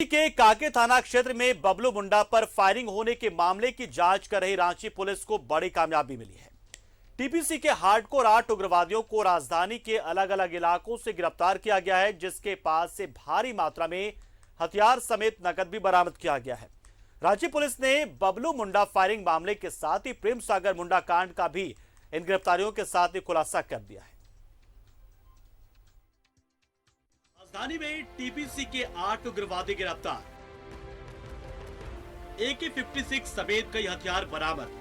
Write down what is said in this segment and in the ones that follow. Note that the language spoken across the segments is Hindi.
के काके थाना क्षेत्र में बबलू मुंडा पर फायरिंग होने के मामले की जांच कर रही रांची पुलिस को बड़ी कामयाबी मिली है। टीपीसी के हार्डकोर 8 उग्रवादियों को राजधानी के अलग अलग इलाकों से गिरफ्तार किया गया है, जिसके पास से भारी मात्रा में हथियार समेत नकद भी बरामद किया गया है। रांची पुलिस ने बबलू मुंडा फायरिंग मामले के साथ ही प्रेम सागर मुंडा कांड का भी इन गिरफ्तारियों के साथ ही खुलासा कर दिया है। राजधानी में टीपीसी के 8 उग्रवादी गिरफ्तार, AK-56 समेत कई हथियार बरामद।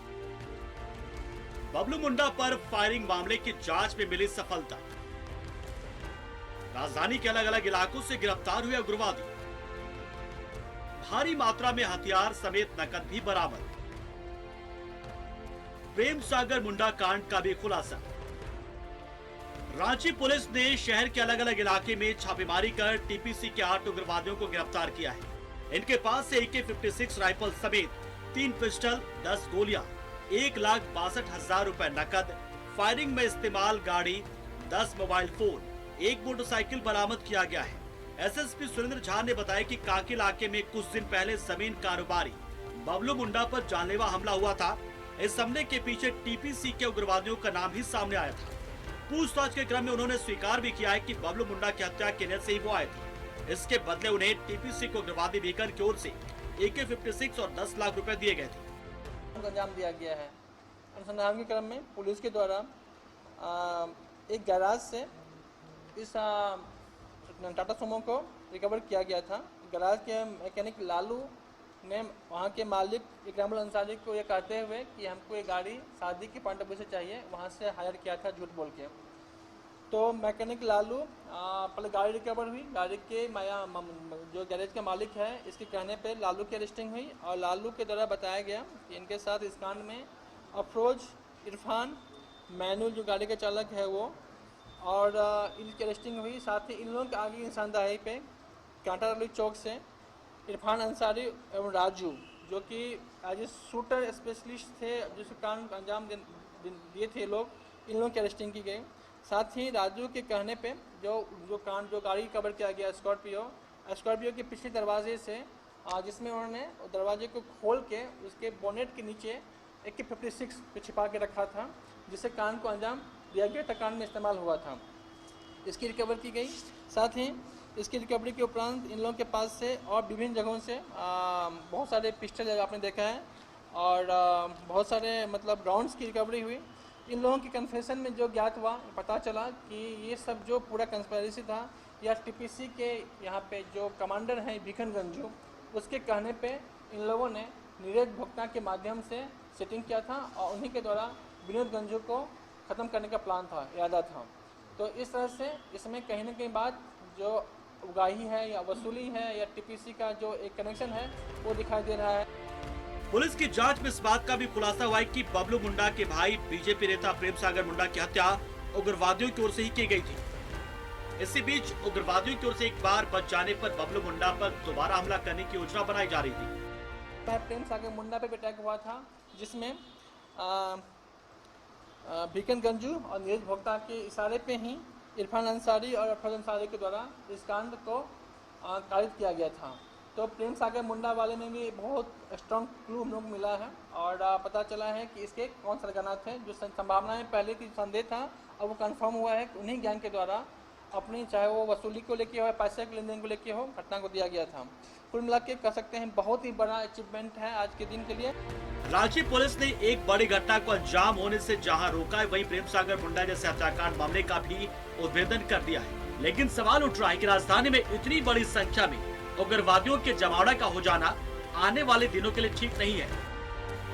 बबलू मुंडा पर फायरिंग मामले की जांच में मिली सफलता। राजधानी के अलग अलग इलाकों से गिरफ्तार हुए उग्रवादी, भारी मात्रा में हथियार समेत नकद भी बरामद। प्रेम सागर मुंडा कांड का भी खुलासा। रांची पुलिस ने शहर के अलग अलग इलाके में छापेमारी कर टीपीसी के 8 उग्रवादियों को गिरफ्तार किया है। इनके पास से AK-56 राइफल समेत 3 पिस्टल, 10 गोलियां, 1,62,000 रुपए नकद, फायरिंग में इस्तेमाल गाड़ी, 10 मोबाइल फोन, 1 मोटरसाइकिल बरामद किया गया है। एसएसपी सुरेंद्र झा ने बताया कि काके इलाके में कुछ दिन पहले जमीन कारोबारी बबलू मुंडा पर जानलेवा हमला हुआ था। इस हमले के पीछे टीपीसी के उग्रवादियों का नाम ही सामने आया था। पूछताछ के क्रम में उन्होंने स्वीकार भी किया है कि बबलू मुंडा की हत्या के नियत से ही वो आए थे। इसके बदले उन्हें टीपीसी को उग्रवादी भीकर की ओर से AK-56 और 10 लाख रुपए दिए गए थे। अंजाम दिया गया है। अनुसंधान के क्रम में पुलिस के द्वारा एक गैराज से इस टाटा सुमो को रिकवर किया गया था। गैराज के मैकेनिक लालू ने वहाँ के मालिक इकरामुल अंसारी को ये कहते हुए कि हमको ये गाड़ी शादी की पॉइंट ऑफ व्यू से चाहिए, वहाँ से हायर किया था झूठ बोल के। तो मैकेनिक लालू पहले गाड़ी रिकवर हुई। गाड़ी के जो गैरेज का मालिक है, इसके कहने पे लालू की अरेस्टिंग हुई और लालू के द्वारा बताया गया कि इनके साथ इस कांड में अफरोज, इरफान, मैनुल जो गाड़ी का चालक है वो, और इनकी अरेस्टिंग हुई। साथ ही इन लोगों के आगे निशानदाही पे कांटारली चौक से इरफान अंसारी एवं राजू, जो कि एज ए शूटर स्पेशलिस्ट थे, जिस कांड अंजाम दिए थे लोग, इन लोगों की अरेस्टिंग की गई। साथ ही राजू के कहने पे जो गाड़ी कवर किया गया स्कॉर्पियो के पिछले दरवाजे से, जिसमें उन्होंने दरवाजे को खोल के उसके बोनेट के नीचे AK-56 पे छिपा के रखा था, जिससे कांड को अंजाम दिया गया था, कांड में इस्तेमाल हुआ था। इसकी रिकवर की गई। साथ ही इसकी रिकवरी के उपरांत इन लोगों के पास से और विभिन्न जगहों से बहुत सारे पिस्टल आपने देखा है और बहुत सारे मतलब राउंड्स की रिकवरी हुई। इन लोगों की कन्फेशन में जो ज्ञात हुआ, पता चला कि ये सब जो पूरा कंस्पिरेसी था या टीपीसी के यहाँ पे जो कमांडर हैं भिखन गंजू, उसके कहने पे इन लोगों ने नीरज भोक्ता के माध्यम से सेटिंग किया था और उन्हीं के द्वारा विनोद गंजू को ख़त्म करने का प्लान था, इरादा था। तो इस तरह से इसमें कहीं ना कहीं बात जो उगाही है या वसूली है या टीपीसी का जो एक कनेक्शन है वो दिखाई दे रहा है। पुलिस की जांच में इस बात का भी खुलासा हुआ है कि बबलू मुंडा के भाई बीजेपी नेता प्रेम सागर मुंडा की हत्या उग्रवादियों की ओर से ही की गई थी। इसी बीच उग्रवादियों की ओर से एक बार बच जाने पर बबलू मुंडा पर दोबारा हमला करने की योजना बनाई जा रही थी। प्रेम सागर मुंडा पे अटैक हुआ था, जिसमें भिखन गंजू और नीरज भोक्ता के इशारे पे ही इरफान अंसारी और अफरोज अंसारी के द्वारा इस कांड को कारित किया गया था। तो प्रेम सागर मुंडा वाले में भी बहुत स्ट्रॉन्ग क्लू हम लोग मिला है और पता चला है कि इसके कौन सरगना थे। जो संभावनाएं पहले थी, संदेह था, अब वो कंफर्म हुआ है कि उन्हीं गैंग के द्वारा अपनी, चाहे वो वसूली को लेके हो, पैसे के लेन देन को लेके हो, घटना को दिया गया था। कुल मिला के कह सकते हैं बहुत ही बड़ा अचीवमेंट है आज के दिन के लिए। रांची पुलिस ने एक बड़ी घटना को अंजाम होने से जहां रोका है, वहीं प्रेम सागर मुंडा जैसे हत्याकांड मामले का भी उद्भेदन कर दिया है। लेकिन सवाल उठ रहा है कि राजधानी में इतनी बड़ी संख्या में उग्रवादियों के जमावड़ा का हो जाना आने वाले दिनों के लिए ठीक नहीं है।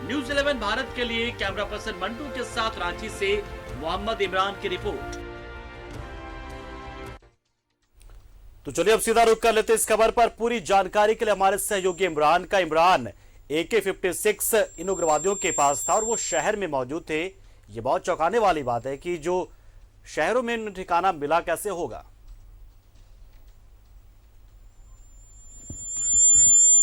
न्यूज़ 11 भारत के लिए कैमरा पर्सन मंटू के साथ रांची से मोहम्मद इमरान की रिपोर्ट। तो चलिए अब सीधा रुख कर लेते हैं इस खबर पर। पूरी जानकारी के लिए हमारे सहयोगी इमरान AK-56 इन उग्रवादियों के पास था और वो शहर में मौजूद थे। ये बहुत चौंकाने वाली बात है कि जो शहरों में ठिकाना मिला कैसे होगा।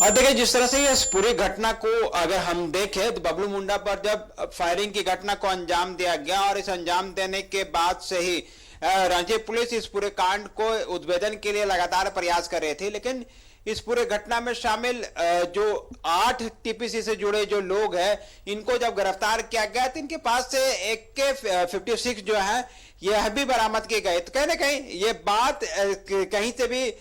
और देखिए, जिस तरह से इस पूरी घटना को अगर हम देखें तो बबलू मुंडा पर जब फायरिंग की घटना को अंजाम दिया गया और इस अंजाम देने के बाद से ही रांची पुलिस इस पूरे कांड को उद्भेदन के लिए लगातार प्रयास कर रही थी, लेकिन इस पूरे घटना में शामिल जो 8 टीपीसी से जुड़े जो लोग हैं, इनको जब गिरफ्तार किया गया तो इनके पास से AK-56 जो है यह भी बरामद किए गए। तो कहीं ना कहीं ये बात कहीं से भी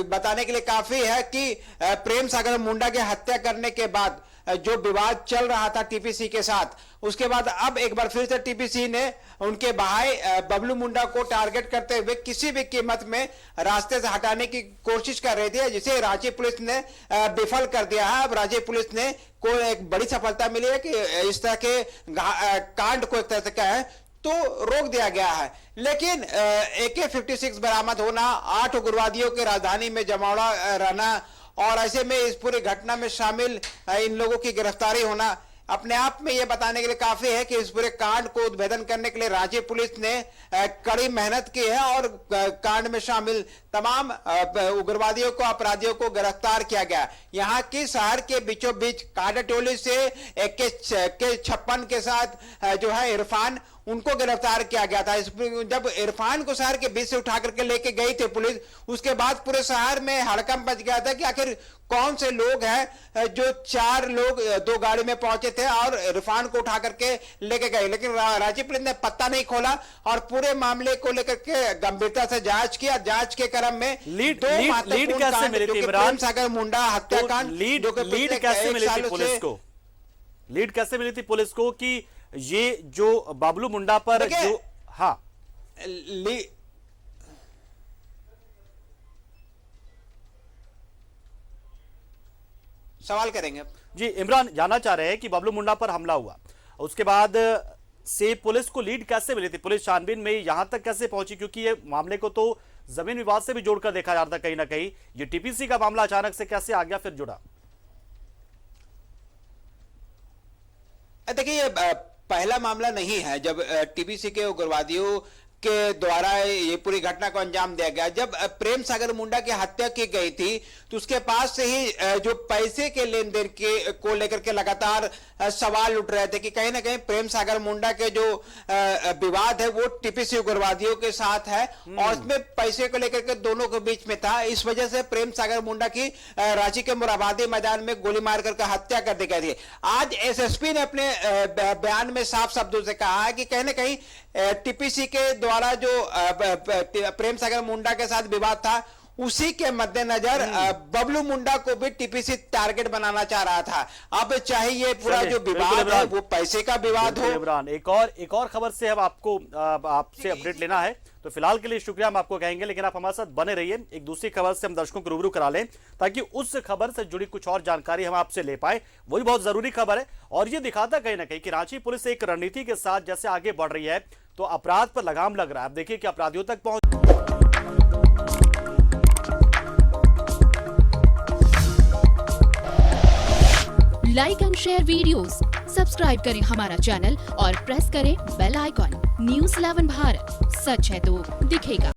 बताने के लिए काफी है कि प्रेम सागर मुंडा की हत्या करने के बाद जो विवाद चल रहा था टीपीसी के साथ, उसके बाद अब एक बार फिर से टीपीसी ने उनके भाई बबलू मुंडा को टारगेट करते हुए किसी भी कीमत में रास्ते से हटाने की कोशिश कर रही थी, जिसे रांची पुलिस ने विफल कर दिया है। अब रांची पुलिस ने को एक बड़ी सफलता मिली है कि इस तरह के कांड को एक तरह से कहें तो रोक दिया गया है। लेकिन AK-56 बरामद होना, 8 उग्रवादियों के राजधानी में जमावड़ा रहना और ऐसे में इस पूरी घटना में शामिल इन लोगों की गिरफ्तारी होना अपने आप में यह बताने के लिए काफी है कि इस पूरे कांड को उद्भेदन करने के लिए रांची पुलिस ने कड़ी मेहनत की है और कांड में शामिल तमाम उग्रवादियों को, अपराधियों को गिरफ्तार किया गया। यहाँ की शहर के बीचों बीच कांडा टोली से AK-56 के साथ जो है इरफान, उनको गिरफ्तार किया गया था। जब इरफान को शहर के बीच से उठा करके लेके गई थी पुलिस, उसके बाद पूरे शहर में हड़कंप मच गया था कि आखिर कौन से लोग हैं जो 4 लोग 2 गाड़ी में पहुंचे थे और इरफान को उठा करके लेके गए। लेकिन रांची पुलिस ने पत्ता नहीं खोला और पूरे मामले को लेकर के गंभीरता से जांच किया। जांच के क्रम में लीड कैसे मिली थी इमरान? सागर मुंडा हत्याकांड, लीड कैसे मिली थी पुलिस को? लीड कैसे मिली थी पुलिस को कि ये जो बबलू मुंडा पर जो सवाल करेंगे जी। इमरान जानना चाह रहे हैं कि बबलू मुंडा पर हमला हुआ, उसके बाद से पुलिस को लीड कैसे मिली थी? पुलिस छानबीन में यहां तक कैसे पहुंची? क्योंकि ये मामले को तो जमीन विवाद से भी जोड़कर देखा जा रहा था कहीं ना कहीं। ये टीपीसी का मामला अचानक से कैसे आ गया, फिर जुड़ा? देखिए, पहला मामला नहीं है जब टीपीसी के उग्रवादियों के द्वारा ये पूरी घटना को अंजाम दिया गया। जब प्रेम सागर मुंडा की हत्या की गई थी तो उसके पास से ही जो पैसे के लेन देन के को लेकर के लगातार सवाल उठ रहे थे कि कहीं ना कहीं प्रेम सागर मुंडा के जो विवाद है वो टीपीसी उग्रवादियों के साथ है और इसमें पैसे को लेकर के दोनों के बीच में था। इस वजह से प्रेम सागर मुंडा की रांची के मोरहाबादी मैदान में गोली मार करके हत्या कर दी गई थी। आज एसएसपी ने अपने बयान में साफ शब्दों से कहा है कि कहीं ना कहीं टीपीसी के द्वारा जो प्रेम सागर मुंडा के साथ विवाद था, उसी के मद्देनजर बबलू मुंडा को भी टीपीसी टारगेट बनाना चाह रहा था। अब चाहे ये पूरा जो विवाद है वो पैसे का विवाद हो। इमरान, एक और खबर से हम आपसे अपडेट लेना है, तो फिलहाल के लिए शुक्रिया हम आपको कहेंगे, लेकिन आप हमारे साथ बने रहिए। एक दूसरी खबर से हम दर्शकों को रूबरू करा लें ताकि उस खबर से जुड़ी कुछ और जानकारी हम आपसे ले पाए। वही बहुत जरूरी खबर है और ये दिखाता कहीं ना कहीं कि रांची पुलिस एक रणनीति के साथ जैसे आगे बढ़ रही है तो अपराध पर लगाम लग रहा है। आप देखिए कि अपराधियों तक पहुंच। Like and share videos, subscribe करें हमारा चैनल और प्रेस करें बेल आइकॉन। News 11 भारत, सच है तो दिखेगा।